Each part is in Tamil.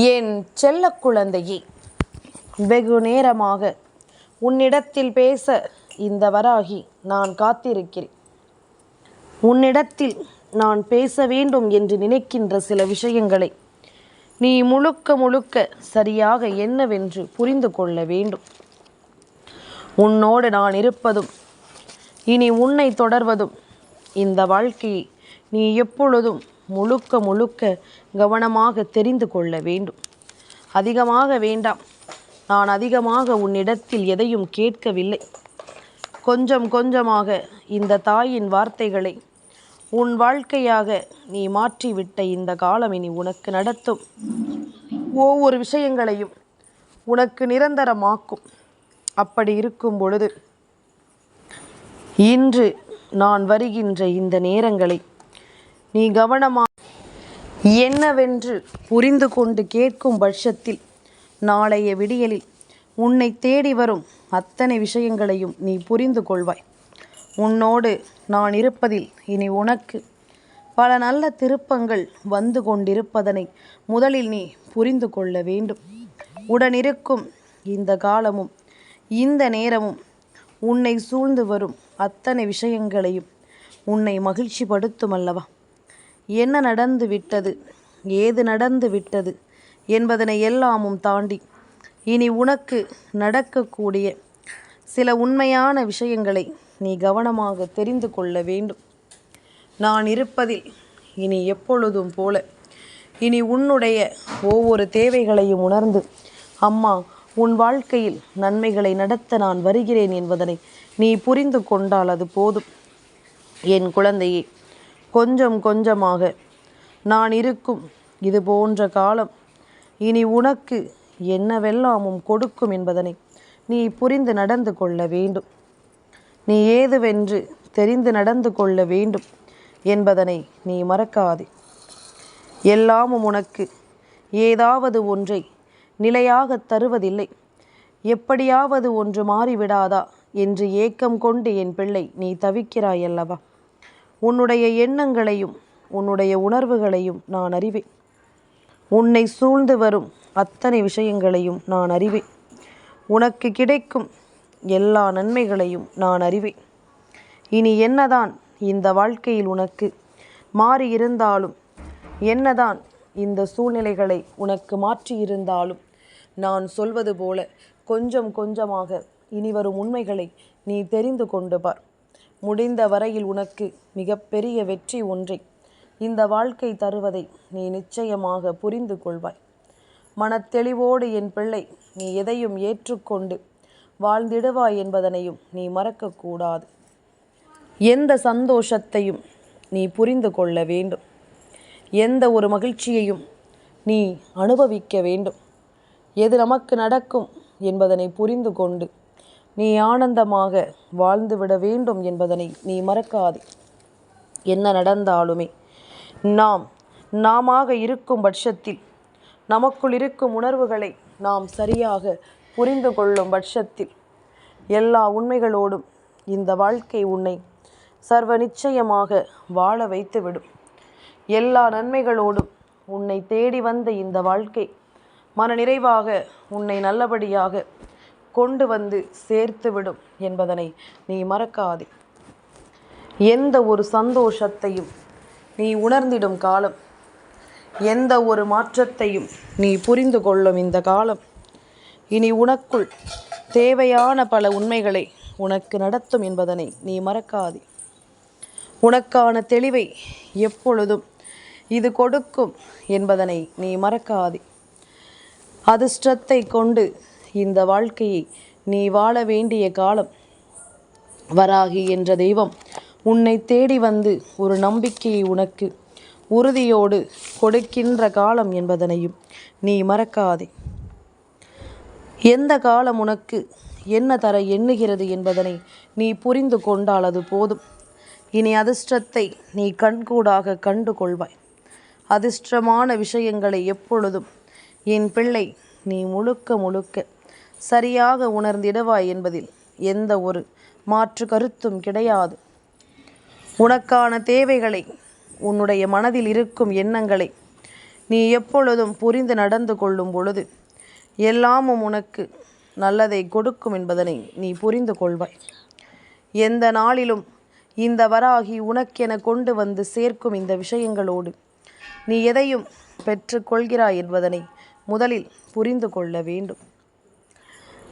என் செல்ல குழந்தையே, வெகு நேரமாக உன்னிடத்தில் பேச இந்த வராகி நான் காத்திருக்கிறேன். உன்னிடத்தில் நான் பேச வேண்டும் என்று நினைக்கின்ற சில விஷயங்களை நீ முழுக்க முழுக்க சரியாக என்னவென்று புரிந்து கொள்ள வேண்டும். உன்னோடு நான் இருப்பதும் இனி உன்னை தொடர்வதும் இந்த வாழ்க்கையை நீ எப்பொழுதும் முழுக்க முழுக்க கவனமாக தெரிந்து கொள்ள வேண்டும். அதிகமாக வேண்டாம். நான் அதிகமாக உன்னிடத்தில் எதையும் கேட்கவில்லை. கொஞ்சம் கொஞ்சமாக இந்த தாயின் வார்த்தைகளை உன் வாழ்க்கையாக நீ மாற்றிவிட்ட இந்த காலம் இனி உனக்கு நடத்தும் ஒவ்வொரு விஷயங்களையும் உனக்கு நிரந்தரமாக்கும். அப்படி இருக்கும் பொழுது இன்று நான் வருகின்ற இந்த நேரங்களை நீ கவனமாக என்னவென்று புரிந்து கொண்டு கேட்கும் பட்சத்தில் நாளைய விடியலில் உன்னை தேடி வரும் அத்தனை விஷயங்களையும் நீ புரிந்து கொள்வாய். உன்னோடு நான் இருப்பதில் இனி உனக்கு பல நல்ல திருப்பங்கள் வந்து கொண்டிருப்பதனை முதலில் நீ புரிந்து கொள்ள வேண்டும். உடனிருக்கும் இந்த காலமும் இந்த நேரமும் உன்னை சூழ்ந்து வரும் அத்தனை விஷயங்களையும் உன்னை மகிழ்ச்சிப்படுத்தும் அல்லவா? என்ன நடந்து விட்டது, ஏது நடந்து விட்டது என்பதனை எல்லாமும் தாண்டி இனி உனக்கு நடக்கக்கூடிய சில உண்மையான விஷயங்களை நீ கவனமாக தெரிந்து கொள்ள வேண்டும். நான் இருப்பதில் இனி எப்பொழுதும் போல இனி உன்னுடைய ஒவ்வொரு தேவைகளையும் உணர்ந்து அம்மா உன் வாழ்க்கையில் நன்மைகளை நடத்த நான் வருகிறேன் என்பதனை நீ புரிந்து கொண்டால் அது போதும். என் குழந்தையே, கொஞ்சம் கொஞ்சமாக நான் இருக்கும் இது போன்ற காலம் இனி உனக்கு என்னவெல்லாமும் கொடுக்கும் என்பதனை நீ புரிந்து நடந்து கொள்ள வேண்டும். நீ ஏதுவென்று தெரிந்து நடந்து கொள்ள வேண்டும் என்பதனை நீ மறக்காதே. எல்லாமும் உனக்கு ஏதாவது ஒன்றை நிலையாக தருவதில்லை. எப்படியாவது ஒன்று மாறிவிடாதா என்று ஏக்கம் கொண்டு என் பிள்ளை நீ தவிக்கிறாய் அல்லவா? உன்னுடைய எண்ணங்களையும் உன்னுடைய உணர்வுகளையும் நான் அறிவேன். உன்னை சூழ்ந்து வரும் அத்தனை விஷயங்களையும் நான் அறிவேன். உனக்கு கிடைக்கும் எல்லா நன்மைகளையும் நான் அறிவேன். இனி என்னதான் இந்த வாழ்க்கையில் உனக்கு மாறியிருந்தாலும், என்னதான் இந்த சூழ்நிலைகளை உனக்கு மாற்றியிருந்தாலும், நான் சொல்வது போல கொஞ்சம் கொஞ்சமாக இனி வரும் உண்மைகளை நீ தெரிந்து கொண்டு பார். முடிந்த வரையில் உனக்கு மிகப்பெரிய வெற்றி ஒன்றை இந்த வாழ்க்கை தருவதை நீ நிச்சயமாக புரிந்து கொள்வாய். மனத்தெளிவோடு என் பிள்ளை நீ எதையும் ஏற்றுக்கொண்டு வாழ்ந்திடுவாய் என்பதனையும் நீ மறக்கக்கூடாது. எந்த சந்தோஷத்தையும் நீ புரிந்து கொள்ள வேண்டும். எந்த ஒரு மகிழ்ச்சியையும் நீ அனுபவிக்க வேண்டும். எது நமக்கு நடக்கும் என்பதனை புரிந்து கொண்டு நீ ஆனந்தமாக வாழ்ந்துவிட வேண்டும் என்பதனை நீ மறக்காதே. என்ன நடந்தாலுமே நாமாக இருக்கும் பட்சத்தில், நமக்குள் இருக்கும் உணர்வுகளை நாம் சரியாக புரிந்து கொள்ளும் பட்சத்தில் எல்லா உண்மைகளோடும் இந்த வாழ்க்கை உன்னை சர்வ நிச்சயமாக வாழ வைத்துவிடும். எல்லா நன்மைகளோடும் உன்னை தேடி வந்த இந்த வாழ்க்கை மனநிறைவாக உன்னை நல்லபடியாக கொண்டு வந்து சேர்த்துவிடும் என்பதனை நீ மறக்காதே. எந்த ஒரு சந்தோஷத்தையும் நீ உணர்ந்திடும் காலம், எந்த ஒரு மாற்றத்தையும் நீ புரிந்து கொள்ளும் இந்த காலம் இனி உனக்குள் தேவையான பல உண்மைகளை உனக்கு நடத்தும் என்பதனை நீ மறக்காதே. உனக்கான தெளிவை எப்பொழுதும் இது கொடுக்கும் என்பதனை நீ மறக்காதே. அதிர்ஷ்டத்தை கொண்டு இந்த வாழ்க்கையை நீ வாழ வேண்டிய காலம். வராகி என்ற தெய்வம் உன்னை தேடி வந்து ஒரு நம்பிக்கையை உனக்கு உறுதியோடு கொடுக்கின்ற காலம் என்பதனையும் நீ மறக்காதே. எந்த காலம் உனக்கு என்ன தர எண்ணுகிறது என்பதனை நீ புரிந்து கொண்டால் அது போதும். இனி அதிர்ஷ்டத்தை நீ கண்கூடாக கண்டு கொள்வாய். அதிர்ஷ்டமான விஷயங்களை எப்பொழுதும் என் பிள்ளை நீ முழுக்க முழுக்க சரியாக உணர்ந்திடுவாய் என்பதில் எந்த ஒரு மாற்று கருத்தும் கிடையாது. உனக்கான தேவைகளை, உன்னுடைய மனதில் இருக்கும் எண்ணங்களை நீ எப்பொழுதும் புரிந்து நடந்து கொள்ளும் பொழுது எல்லாமும் உனக்கு நல்லதை கொடுக்கும் என்பதனை நீ புரிந்து கொள்வாய். எந்த நாளிலும் இந்த வராகி உனக்கென கொண்டு வந்து சேர்க்கும் இந்த விஷயங்களோடு நீ எதையும் பெற்று கொள்கிறாய் என்பதனை முதலில் புரிந்து கொள்ள வேண்டும்.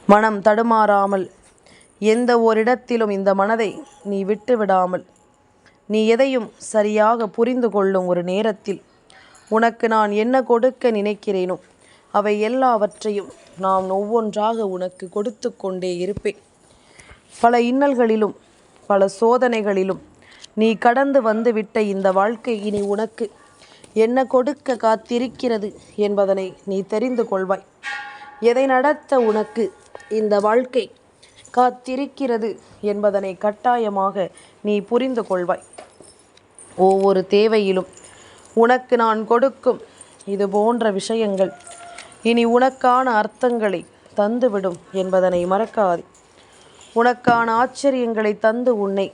மனம் தடுமாறாமல் எந்த ஓரிடத்திலும் இந்த மனதை நீ விட்டு விடாமல் நீ எதையும் சரியாக புரிந்து கொள்ளும் ஒரு நேரத்தில் உனக்கு நான் என்ன கொடுக்க நினைக்கிறேனோ அவை எல்லாவற்றையும் நான் ஒவ்வொன்றாக உனக்கு கொடுத்து கொண்டே இருப்பேன். பல இன்னல்களிலும் பல சோதனைகளிலும் நீ கடந்து வந்துவிட்ட இந்த வாழ்க்கை இனி உனக்கு என்ன கொடுக்க காத்திருக்கிறது என்பதனை நீ தெரிந்து கொள்வாய். எதை நடத்த உனக்கு இந்த வாழ்க்கை காத்திருக்கிறது என்பதனை கட்டாயமாக நீ புரிந்து கொள்வாய். ஒவ்வொரு தேவையிலும் உனக்கு நான் கொடுக்கும் இது போன்ற விஷயங்கள் இனி உனக்கான அர்த்தங்களை தந்துவிடும் என்பதனை மறக்காதே. உனக்கான ஆச்சரியங்களை தந்து உன்னை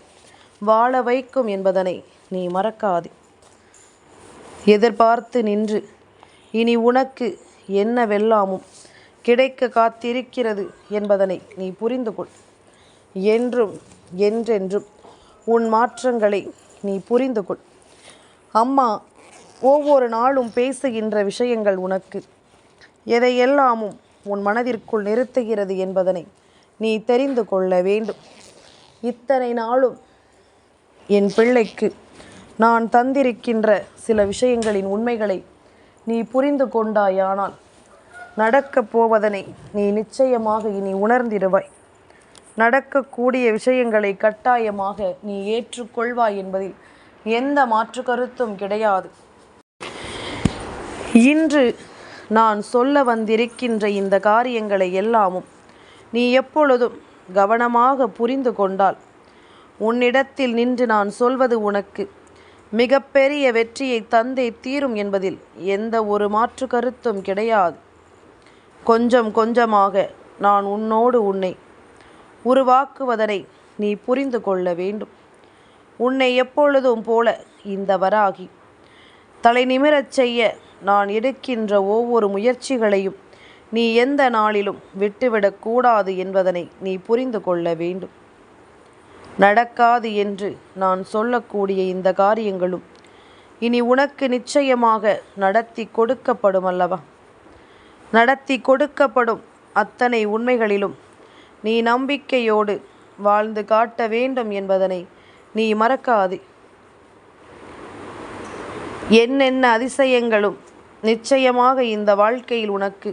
வாழ வைக்கும் என்பதனை நீ மறக்காதே. எதிர்பார்த்து நின்று இனி உனக்கு என்னவெல்லாமும் கிடைக்க காத்திருக்கிறது என்பதனை நீ புரிந்து கொள். என்றும் என்றென்றும் உன் மாற்றங்களை நீ புரிந்து கொள். அம்மா ஒவ்வொரு நாளும் பேசுகின்ற விஷயங்கள் உனக்கு எதையெல்லாமும் உன் மனதிற்குள் நிறுத்துகிறது என்பதனை நீ தெரிந்து கொள்ள வேண்டும். இத்தனை நாளும் என் பிள்ளைக்கு நான் தந்திருக்கின்ற சில விஷயங்களின் உண்மைகளை நீ புரிந்து கொண்டாயானால் நடக்கப் போவதனை நீ நிச்சயமாக இனி உணர்ந்திடுவாய். நடக்கக்கூடிய விஷயங்களை கட்டாயமாக நீ ஏற்றுக்கொள்வாய் என்பதில் எந்த மாற்று கருத்தும் கிடையாது. இன்று நான் சொல்ல வந்திருக்கின்ற இந்த காரியங்களை எல்லாமும் நீ எப்பொழுதும் கவனமாக புரிந்து கொண்டால் உன்னிடத்தில் நின்று நான் சொல்வது உனக்கு மிகப்பெரிய வெற்றியை தந்தே தீரும் என்பதில் எந்த ஒரு மாற்று கருத்தும் கிடையாது. கொஞ்சம் கொஞ்சமாக நான் உன்னை உருவாக்குவதனை நீ புரிந்து கொள்ள வேண்டும். உன்னை எப்பொழுதும் போல இந்த வராகி தலை நிமிரச் செய்ய நான் எடுக்கின்ற ஒவ்வொரு முயற்சிகளையும் நீ எந்த நாளிலும் விட்டுவிடக்கூடாது என்பதனை நீ புரிந்து கொள்ள வேண்டும். நடக்காது என்று நான் சொல்லக்கூடிய இந்த காரியங்களும் இனி உனக்கு நிச்சயமாக நடத்தி கொடுக்கப்படும் அல்லவா? நடத்தி கொடுக்கப்படும் அத்தனை உண்மைகளிலும் நீ நம்பிக்கையோடு வாழ்ந்து காட்ட வேண்டும் என்பதனை நீ மறக்காதே. என்னென்ன அதிசயங்களும் நிச்சயமாக இந்த வாழ்க்கையில் உனக்கு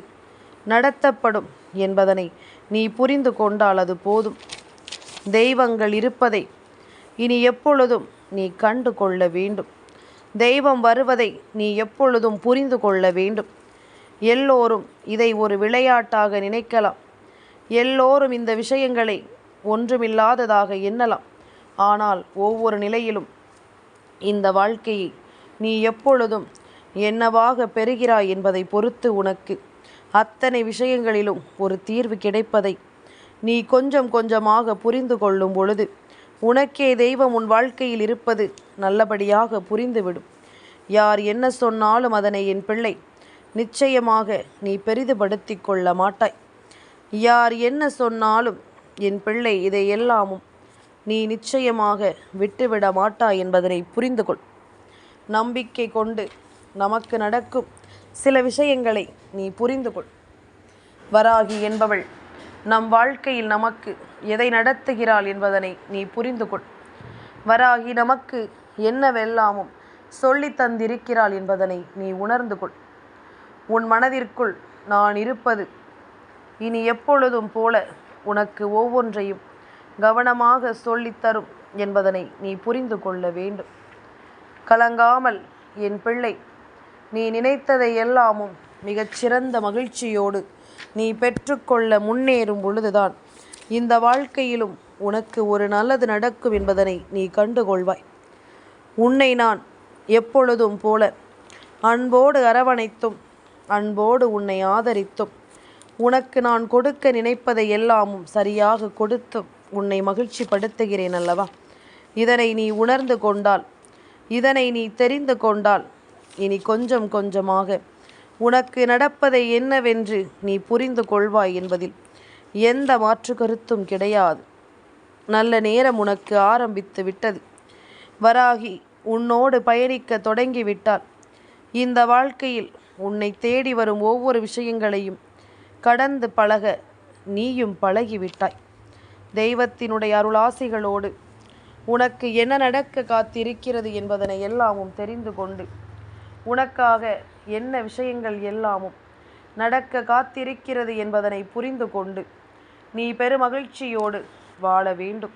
நடத்தப்படும் என்பதனை நீ புரிந்து கொண்டால் அது போதும். தெய்வங்கள் இருப்பதை இனி எப்பொழுதும் நீ கண்டு கொள்ள வேண்டும். தெய்வம் வருவதை நீ எப்பொழுதும் புரிந்து கொள்ள வேண்டும். எல்லோரும் இதை ஒரு விளையாட்டாக நினைக்கலாம். எல்லோரும் இந்த விஷயங்களை ஒன்றுமில்லாததாக எண்ணலாம். ஆனால் ஒவ்வொரு நிலையிலும் இந்த வாழ்க்கையை நீ எப்பொழுதும் என்னவாக பெறுகிறாய் என்பதை பொறுத்து உனக்கு அத்தனை விஷயங்களிலும் ஒரு தீர்வு கிடைப்பதை நீ கொஞ்சம் கொஞ்சமாக புரிந்து கொள்ளும் பொழுது உனக்கே தெய்வம் உன் வாழ்க்கையில் இருப்பது நல்லபடியாக புரிந்துவிடும். யார் என்ன சொன்னாலும் அதனை என் பிள்ளை நிச்சயமாக நீ பெரிதுபடுத்தி கொள்ள மாட்டாய். யார் என்ன சொன்னாலும் என் பிள்ளை இதை எல்லாமும் நீ நிச்சயமாக விட்டுவிட மாட்டாய் என்பதனை புரிந்து கொள். நம்பிக்கை கொண்டு நமக்கு நடக்கும் சில விஷயங்களை நீ புரிந்து கொள். வராகி என்பவள் நம் வாழ்க்கையில் நமக்கு எதை நடத்துகிறாள் என்பதனை நீ புரிந்து கொள். வராகி நமக்கு என்னவெல்லாமும் சொல்லி தந்திருக்கிறாள் என்பதனை நீ உணர்ந்து கொள். உன் மனதிற்குள் நான் இருப்பது இனி எப்பொழுதும் போல உனக்கு ஒவ்வொன்றையும் கவனமாக சொல்லித்தரும் என்பதனை நீ புரிந்து கொள்ள வேண்டும். கலங்காமல் என் பிள்ளை நீ நினைத்ததை எல்லாமும் மிகச்சிறந்த மகிழ்ச்சியோடு நீ பெற்றுக்கொள்ள முன்னேறும் பொழுதுதான் இந்த வாழ்க்கையிலும் உனக்கு ஒரு நல்லது நடக்கும் என்பதனை நீ கண்டுகொள்வாய். உன்னை நான் எப்பொழுதும் போல அன்போடு அரவணைத்தும் அன்போடு உன்னை ஆதரித்தும் உனக்கு நான் கொடுக்க நினைப்பதை எல்லாமும் சரியாக கொடுத்தும் உன்னை மகிழ்ச்சி படுத்துகிறேன் அல்லவா? இதனை நீ உணர்ந்து கொண்டால், இதனை நீ தெரிந்து கொண்டால் இனி கொஞ்சம் கொஞ்சமாக உனக்கு நடப்பதை என்னவென்று நீ புரிந்து கொள்வாய் என்பதில் எந்த மாற்று கருத்தும் கிடையாது. நல்ல நேரம் உனக்கு ஆரம்பித்து விட்டது. வராகி உன்னோடு பயணிக்க தொடங்கிவிட்டால் இந்த வாழ்க்கையில் உன்னை தேடி வரும் ஒவ்வொரு விஷயங்களையும் கடந்து பழக நீயும் பழகிவிட்டாய். தெய்வத்தினுடைய அருளாசிகளோடு உனக்கு என்ன நடக்க காத்திருக்கிறது என்பதனை எல்லாமும் தெரிந்து கொண்டு உனக்காக என்ன விஷயங்கள் எல்லாமும் நடக்க காத்திருக்கிறது என்பதனை புரிந்து கொண்டு நீ பெருமகிழ்ச்சியோடு வாழ வேண்டும்.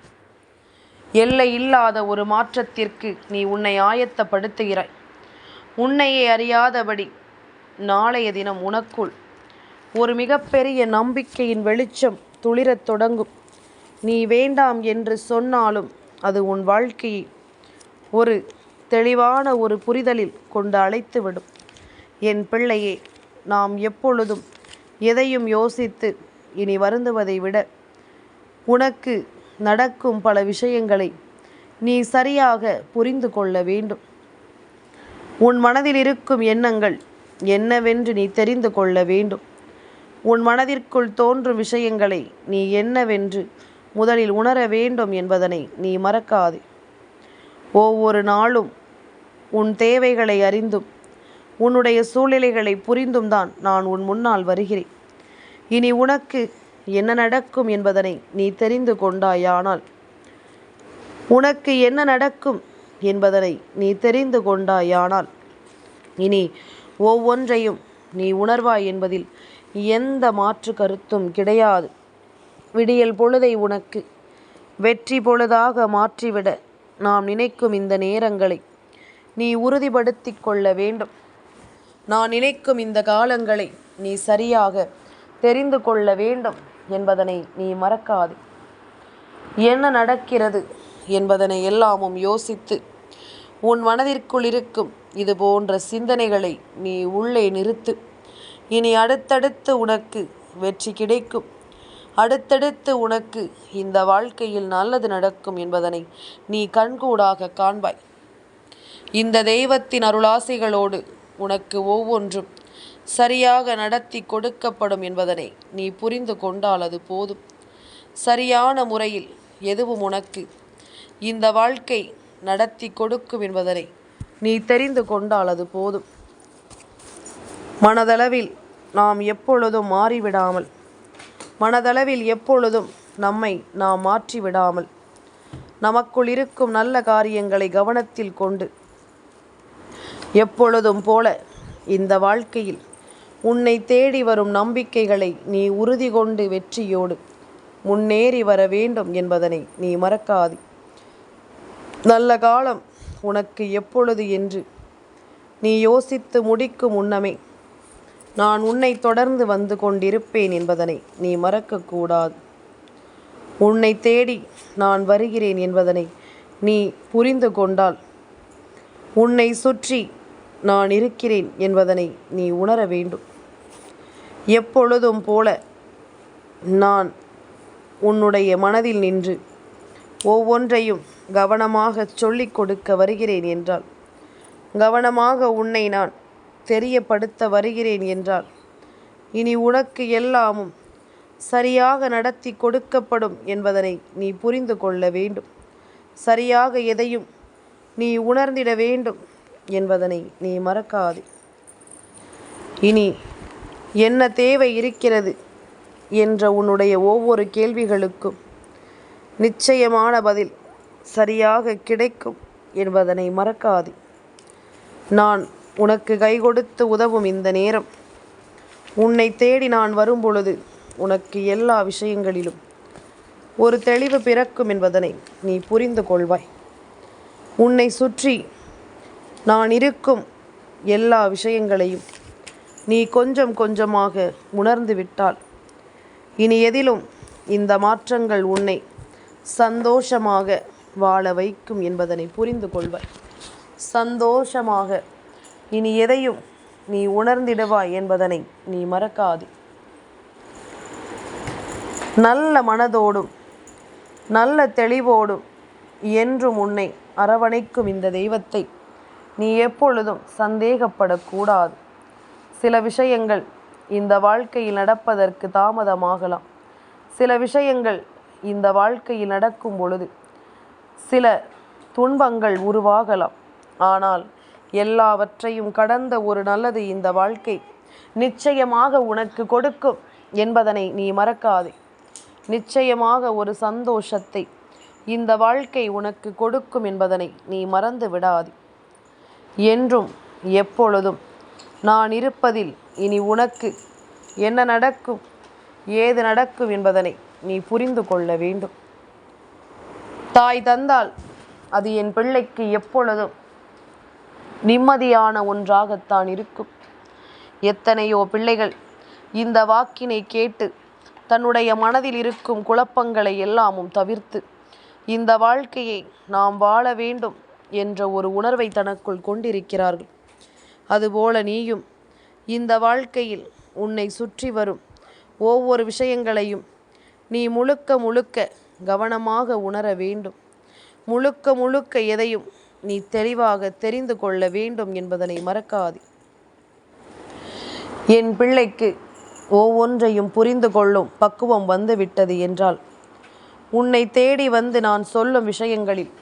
எல்லை இல்லாத ஒரு மாற்றத்திற்கு நீ உன்னை ஆயத்தப்படுத்துகிறாய். உன்னையே அறியாதபடி நாளைய தினம் உனக்குள் ஒரு மிகப்பெரிய நம்பிக்கையின் வெளிச்சம் துளிரத் தொடங்கும். நீ வேண்டாம் என்று சொன்னாலும் அது உன் வாழ்க்கையை ஒரு தெளிவான ஒரு புரிதலில் கொண்டு அழைத்துவிடும். என் பிள்ளையே, நாம் எப்பொழுதும் எதையும் யோசித்து இனி வருந்துவதை விட உனக்கு நடக்கும் பல விஷயங்களை நீ சரியாக புரிந்து கொள்ள வேண்டும். உன் மனதில் இருக்கும் எண்ணங்கள் என்னவென்று நீ தெரிந்து கொள்ள வேண்டும். உன் மனதிற்குள் தோன்றும் விஷயங்களை நீ என்னவென்று முதலில் உணர வேண்டும் என்பதனை நீ மறக்காதே. ஒவ்வொரு நாளும் உன் தேவைகளை அறிந்தும் உன்னுடைய சூழ்நிலைகளை புரிந்தும் தான் நான் உன் முன்னால் வருகிறேன். இனி உனக்கு என்ன நடக்கும் என்பதனை நீ தெரிந்து கொண்டாயானால் உனக்கு என்ன நடக்கும் என்பதனை நீ தெரிந்து கொண்டாயானால் இனி ஒவ்வொன்றையும் நீ உணர்வாய் என்பதில் எந்த மாற்று கருத்தும் கிடையாது. விடியல் பொழுதை உனக்கு வெற்றி பொழுதாக மாற்றிவிட நாம் நினைக்கும் இந்த நேரங்களை நீ உறுதிப்படுத்தி கொள்ள வேண்டும். நான் நினைக்கும் இந்த காலங்களை நீ சரியாக தெரிந்து கொள்ள வேண்டும் என்பதனை நீ மறக்காது. என்ன நடக்கிறது என்பதனை எல்லாமும் யோசித்து உன் மனதிற்குள் இருக்கும் இது போன்ற சிந்தனைகளை நீ உள்ளே நிறுத்து. இனி அடுத்தடுத்து உனக்கு வெற்றி கிடைக்கும். அடுத்தடுத்து உனக்கு இந்த வாழ்க்கையில் நல்லது நடக்கும் என்பதனை நீ கண்கூடாக காண்பாய். இந்த தெய்வத்தின் அருளாசைகளோடு உனக்கு ஒவ்வொன்றும் சரியாக நடத்தி கொடுக்கப்படும் என்பதனை நீ புரிந்து கொண்டால் அது போதும். சரியான முறையில் எதுவும் உனக்கு இந்த வாழ்க்கை நடத்தி கொடுக்கும் என்பதனை நீ தெரிந்து கொண்டால் அது போதும். மனதளவில் நாம் எப்பொழுதும் மாறிவிடாமல், மனதளவில் எப்பொழுதும் நம்மை நாம் மாற்றிவிடாமல், நமக்குள் இருக்கும் நல்ல காரியங்களை கவனத்தில் கொண்டு எப்பொழுதும் போல இந்த வாழ்க்கையில் உன்னை தேடி வரும் நம்பிக்கைகளை நீ உறுதி கொண்டு வெற்றியோடு முன்னேறி வர வேண்டும் என்பதனை நீ மறக்காதே. நல்ல காலம் உனக்கு எப்பொழுது என்று நீ யோசித்து முடிக்கும் முன்னமே நான் உன்னை தொடர்ந்து வந்து கொண்டிருப்பேன் என்பதனை நீ மறக்கக்கூடாது. உன்னை தேடி நான் வருகிறேன் என்பதனை நீ புரிந்து கொண்டால் உன்னை சுற்றி நான் இருக்கிறேன் என்பதனை நீ உணர வேண்டும். எப்பொழுதும் போல நான் உன்னுடைய மனதில் நின்று ஒவ்வொன்றையும் கவனமாக சொல்லிக் கொடுக்க வருகிறேன் என்றால், கவனமாக உன்னை நான் தெரியப்படுத்த வருகிறேன் என்றால், இனி உனக்கு எல்லாமும் சரியாக நடத்தி கொடுக்கப்படும் என்பதனை நீ புரிந்து கொள்ள வேண்டும். சரியாக எதையும் நீ உணர்ந்திட வேண்டும் என்பதனை நீ மறக்காதே. இனி என்ன தேவை இருக்கிறது என்ற உன்னுடைய ஒவ்வொரு கேள்விகளுக்கும் நிச்சயமான பதில் சரியாக கிடைக்கும் என்பதனை மறக்காதே. நான் உனக்கு கை கொடுத்து உதவும் இந்த நேரம், உன்னை தேடி நான் வரும்பொழுது உனக்கு எல்லா விஷயங்களிலும் ஒரு தெளிவு பிறக்கும் என்பதனை நீ புரிந்து கொள்வாய். உன்னை சுற்றி நான் இருக்கும் எல்லா விஷயங்களையும் நீ கொஞ்சம் கொஞ்சமாக உணர்ந்து விட்டால் இனி எதிலும் இந்த மாற்றங்கள் உன்னை சந்தோஷமாக வாழ வைக்கும் என்பதனை புரிந்து கொள்வாய். சந்தோஷமாக இனி எதையும் நீ உணர்ந்திடுவாய் என்பதனை நீ மறக்காதே. நல்ல மனதோடும் நல்ல தெளிவோடும் என்றும் உன்னை அரவணைக்கும் இந்த தெய்வத்தை நீ எப்பொழுதும் சந்தேகப்படக்கூடாது. சில விஷயங்கள் இந்த வாழ்க்கையில் நடப்பதற்கு தாமதமாகலாம். சில விஷயங்கள் இந்த வாழ்க்கையில் நடக்கும் பொழுது சில துன்பங்கள் உருவாகலாம். ஆனால் எல்லாவற்றையும் கடந்த ஒரு நல்லது இந்த வாழ்க்கை நிச்சயமாக உனக்கு கொடுக்கும் என்பதனை நீ மறக்காதே. நிச்சயமாக ஒரு சந்தோஷத்தை இந்த வாழ்க்கை உனக்கு கொடுக்கும் என்பதனை நீ மறந்து விடாதே. என்றும் எப்பொழுதும் நான் இருப்பதில் இனி உனக்கு என்ன நடக்கும், ஏது நடக்கும் என்பதனை நீ புரிந்து கொள்ள வேண்டும். தாய் தந்தால் அது என் பிள்ளைக்கு எப்பொழுதும் நிம்மதியான ஒன்றாகத்தான் இருக்கும். எத்தனையோ பிள்ளைகள் இந்த வாக்கினை கேட்டு தன்னுடைய மனதில் இருக்கும் குழப்பங்களை எல்லாமும் தவிர்த்து இந்த வாழ்க்கையை நாம் வாழ வேண்டும் என்ற ஒரு உணர்வை தனக்குள் கொண்டிருக்கிறார்கள். அதுபோல நீயும் இந்த வாழ்க்கையில் உன்னை சுற்றி வரும் ஒவ்வொரு விஷயங்களையும் நீ முழுக்க முழுக்க கவனமாக உணர வேண்டும். முழுக்க முழுக்க எதையும் நீ தெளிவாக தெரிந்து கொள்ள வேண்டும் என்பதனை மறக்காதே. என் பிள்ளைக்கு ஒவ்வொன்றையும் புரிந்து கொள்ளும் பக்குவம் வந்துவிட்டது என்றால் உன்னை தேடி வந்து நான் சொல்லும் விஷயங்களில்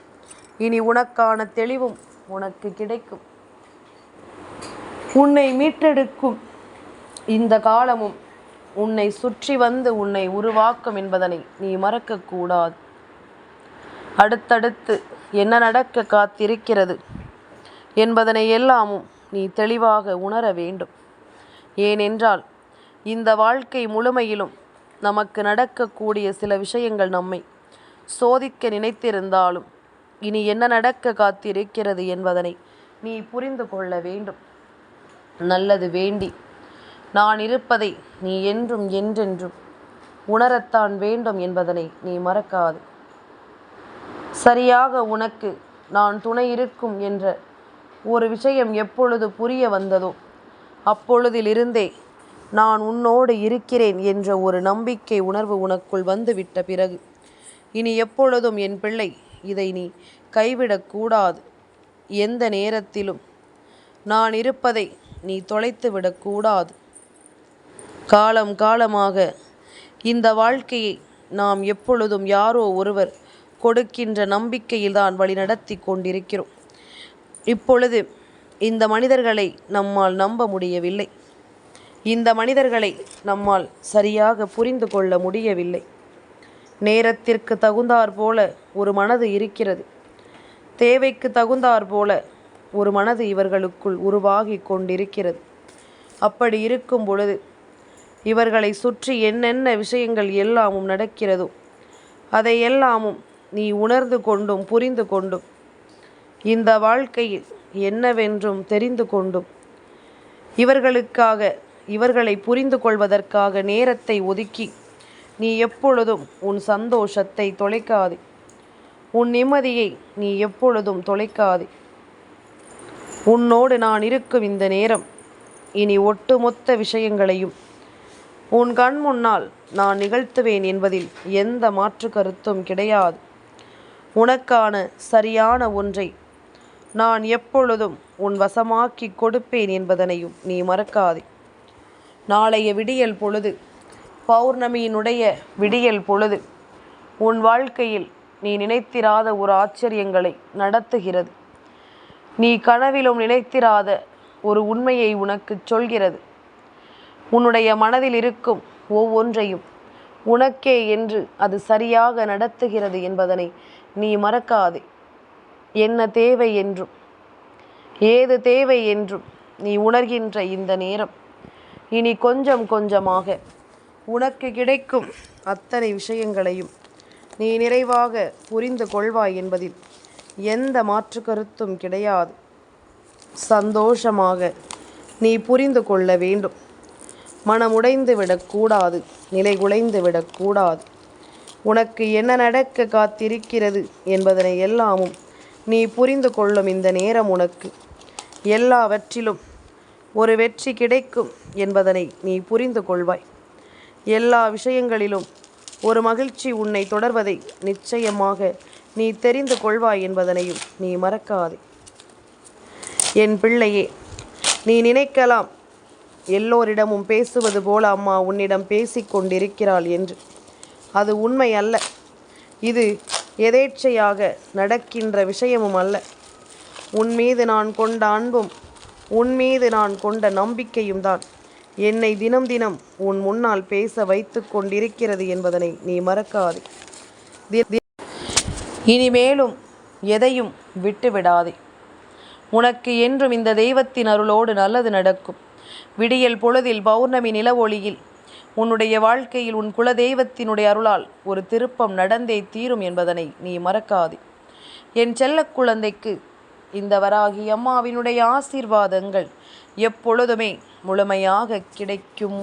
இனி உனக்கான தெளிவும் உனக்கு கிடைக்கும். உன்னை மீட்டெடுக்கும் இந்த காலமும் உன்னை சுற்றி வந்து உன்னை உருவாக்கும் என்பதனை நீ மறக்கக்கூடாது. அடுத்தடுத்து என்ன நடக்க காத்திருக்கிறது என்பதனை எல்லாமும் நீ தெளிவாக உணர வேண்டும். ஏனென்றால் இந்த வாழ்க்கை முழுமையிலும் நமக்கு நடக்கக்கூடிய சில விஷயங்கள் நம்மை சோதிக்க நினைத்திருந்தாலும் இனி என்ன நடக்க காத்திருக்கிறது என்பதனை நீ புரிந்து கொள்ள வேண்டும். நல்லது வேண்டி நான் இருப்பதை நீ என்றும் என்றென்றும் உணரத்தான் வேண்டும் என்பதனை நீ மறக்காது. சரியாக உனக்கு நான் துணை இருக்கும் என்ற ஒரு விஷயம் எப்பொழுது புரிய வந்ததோ அப்பொழுதிலிருந்தே நான் உன்னோடு இருக்கிறேன் என்ற ஒரு நம்பிக்கை உணர்வு உனக்குள் வந்துவிட்ட பிறகு இனி எப்பொழுதும் என் பிள்ளை இதை நீ கைவிடக்கூடாது. எந்த நேரத்திலும் நான் இருப்பதை நீ தொலைத்து விடக்கூடாது. காலம் காலமாக இந்த வாழ்க்கையை நாம் எப்பொழுதும் யாரோ ஒருவர் கொடுக்கின்ற நம்பிக்கையில்தான் வழிநடத்தி கொண்டிருக்கிறோம். இப்பொழுது இந்த மனிதர்களை நம்மால் நம்ப முடியவில்லை. இந்த மனிதர்களை நம்மால் சரியாக புரிந்து கொள்ள முடியவில்லை. நேரத்திற்கு தகுந்தாற் போல ஒரு மனது இருக்கிறது. தேவைக்கு தகுந்தாற் போல ஒரு மனது இவர்களுக்குள் உருவாகி கொண்டிருக்கிறது. அப்படி இருக்கும் பொழுது இவர்களை சுற்றி என்னென்ன விஷயங்கள் எல்லாமும் நடக்கிறதோ அதை எல்லாமும் நீ உணர்ந்து கொண்டும் புரிந்து கொண்டும் இந்த வாழ்க்கையில் என்னவென்றும் தெரிந்து கொண்டும் இவர்களை புரிந்து கொள்வதற்காக நேரத்தை ஒதுக்கி நீ எப்பொழுதும் உன் சந்தோஷத்தை தொலைக்காதே. உன் நிம்மதியை நீ எப்பொழுதும் தொலைக்காதே. உன்னோடு நான் இருக்கும் இந்த நேரம் இனி ஒட்டுமொத்த விஷயங்களையும் உன் கண் முன்னால் நான் நிகழ்த்துவேன் என்பதில் எந்த மாற்று கருத்தும் கிடையாது. உனக்கான சரியான ஒன்றை நான் எப்பொழுதும் உன் வசமாக்கி கொடுப்பேன் என்பதனையும் நீ மறக்காதே. நாளைய விடியல் பொழுது, பௌர்ணமியினுடைய விடியல் பொழுது உன் வாழ்க்கையில் நீ நினைத்திராத ஒரு ஆச்சரியங்களை நடத்துகிறது. நீ கனவிலும் நினைத்திராத ஒரு உண்மையை உனக்கு சொல்கிறது. உன்னுடைய மனதில் இருக்கும் ஒவ்வொன்றையும் உனக்கே என்று அது சரியாக நடத்துகிறது என்பதனை நீ மறக்காதே. என்ன தேவை என்றும் ஏது தேவை என்றும் நீ உணர்கின்ற இந்த நேரம் இனி கொஞ்சம் கொஞ்சமாக உனக்கு கிடைக்கும் அத்தனை விஷயங்களையும் நீ நிறைவாக புரிந்து கொள்வாய் என்பதில் எந்த மாற்று கருத்தும் கிடையாது. சந்தோஷமாக நீ புரிந்து கொள்ள வேண்டும். மனமுடைந்து விடக்கூடாது, நிலை குலைந்து விடக்கூடாது. உனக்கு என்ன நடக்க காத்திருக்கிறது என்பதனை எல்லாமும் நீ புரிந்து கொள்ளும் இந்த நேரம் உனக்கு எல்லாவற்றிலும் ஒரு வெற்றி கிடைக்கும் என்பதனை நீ புரிந்து கொள்வாய். எல்லா விஷயங்களிலும் ஒரு மகிழ்ச்சி உன்னை தொடர்வதை நிச்சயமாக நீ தெரிந்து கொள்வாய் என்பதனையும் நீ மறக்காதே. என் பிள்ளையே, நீ நினைக்கலாம் எல்லோரிடமும் பேசுவது போல அம்மா உன்னிடம் பேசிக் கொண்டிருக்கிறாள் என்று. அது உண்மை அல்ல. இது எதேச்சையாக நடக்கின்ற விஷயமும் அல்ல. உன் மீது நான் கொண்ட அன்பும் உன் மீது நான் கொண்ட நம்பிக்கையும் தான் என்னை தினம் தினம் உன் முன்னால் பேச வைத்து கொண்டிருக்கிறது என்பதனை நீ மறக்காதே. இனிமேலும் எதையும் விட்டுவிடாதே. உனக்கு என்றும் இந்த தெய்வத்தின் அருளோடு நல்லது நடக்கும். விடியல் பொழுதில் பௌர்ணமி நில ஒளியில் உன்னுடைய வாழ்க்கையில் உன் குல தெய்வத்தினுடைய அருளால் ஒரு திருப்பம் நடந்தே தீரும் என்பதனை நீ மறக்காதே. என் செல்ல குழந்தைக்கு இந்த வராகி அம்மாவினுடைய ஆசீர்வாதங்கள் எப்பொழுதுமே முழுமையாக கிடைக்கும்.